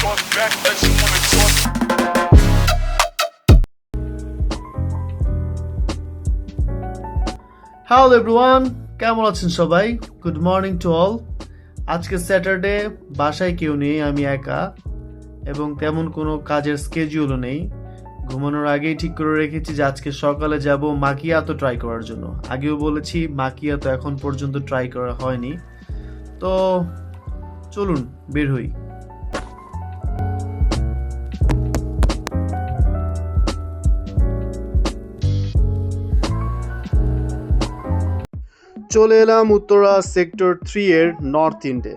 talk back, let you wanna talk. Hello everyone, কেমন আছেন সবাই? Good morning to all. আজকে স্যাটারডে, বাসায় কেউ নেই, আমি একা এবং তেমন কোনো কাজের স্কেডিউলও নেই। ঘুমানোর আগেই ঠিক করে রেখেছি যে আজকে সকালে যাব মাকিয়াতো ট্রাই করার জন্য। আগেও বলেছি মাকিয়াতো এখন পর্যন্ত ট্রাই করা হয়নি, তো চলুন বের হই। চলে এলাম উত্তরা সেক্টর 3 এর নর্থ ইন্ডে।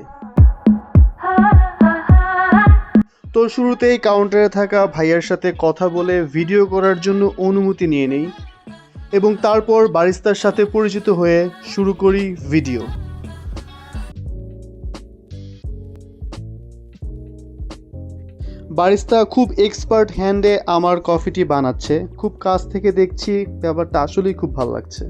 তো শুরুতেই কাউন্টারে থাকা ভাইয়ার সাথে কথা বলে ভিডিও করার জন্য অনুমতি নিয়ে নেই এবং তারপর বারিস্তার সাথে পরিচিত হয়ে শুরু করি ভিডিও। বারিস্তা খুব এক্সপার্ট হ্যান্ডে আমার কফিটি বানাচ্ছে। খুব কাছ থেকে দেখছি, ব্যাপারটা আসলেই খুব ভালো লাগছে।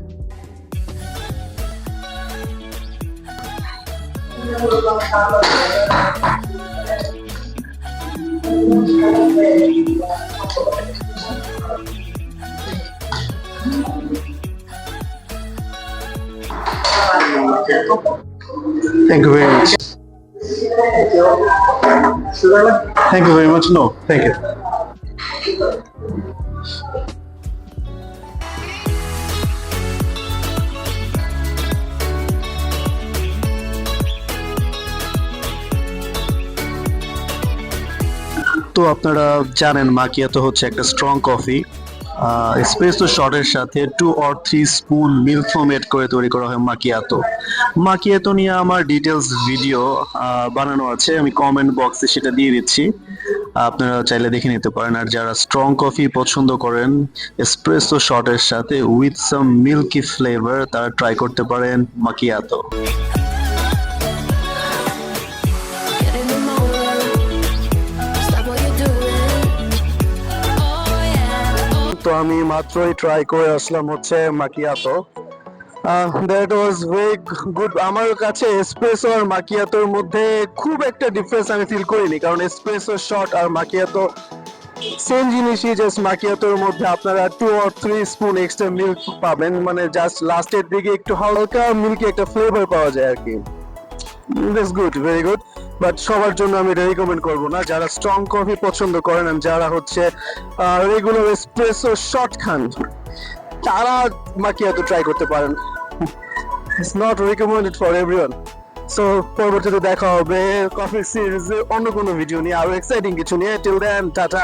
Thank you very much. Thank you very much. No, thank you. তো আপনারা জানেন মাকিয়াতো হচ্ছে একটা স্ট্রং কফি। এসপ্রেসো শটের সাথে 2 or 3 spoon milk foam add করে তৈরি করা হয় মাকিয়াতো। মাকিয়াতো নিয়ে আমার ডিটেলস ভিডিও বানানো আছে, আমি কমেন্ট বক্সে সেটা দিয়ে দিচ্ছি, আপনারা চাইলে দেখে নিতে পারেন। আর যারা স্ট্রং কফি পছন্দ করেন এসপ্রেসো শটের সাথে উইথ সাম মিল্কি ফ্লেভার, তারা ট্রাই করতে পারেন মাকিয়াতো। তো আমি মাত্রই ট্রাই করে আসলাম হচ্ছে macchiato. That was very good. আমার কাছে এসপ্রেসো আর মাকিয়াতোর মধ্যে খুব একটা ডিফারেন্স আমি ফিল করিনি, কারণ এসপ্রেসো শট আর মাকিয়াতো সেম জিনিসই, জাস্ট মাকিয়াতোর মধ্যে আপনারা 2 or 3 স্পুন এক্সট্রা মিল্ক পাবেন, মানে জাস্ট লাস্টের দিকে একটু হালকা মিল্কি একটা ফ্লেভার পাওয়া যায় আর কি। That's good, very good. But সবার জন্য আমি এটা রিকমেন্ড করবো না। যারা স্ট্রং কফি পছন্দ করেন আর যারা হচ্ছে রেগুলার এসপ্রেসো শট খান, তারা মাকিয়াতো ট্রাই করতে পারেন। It's not recommended for everyone. So পরবর্তীতে দেখা হবে কফি সিরিজে অন্য কোনো ভিডিও নিয়ে, আরো এক্সাইটিং কিছু নিয়ে। Till then, tata.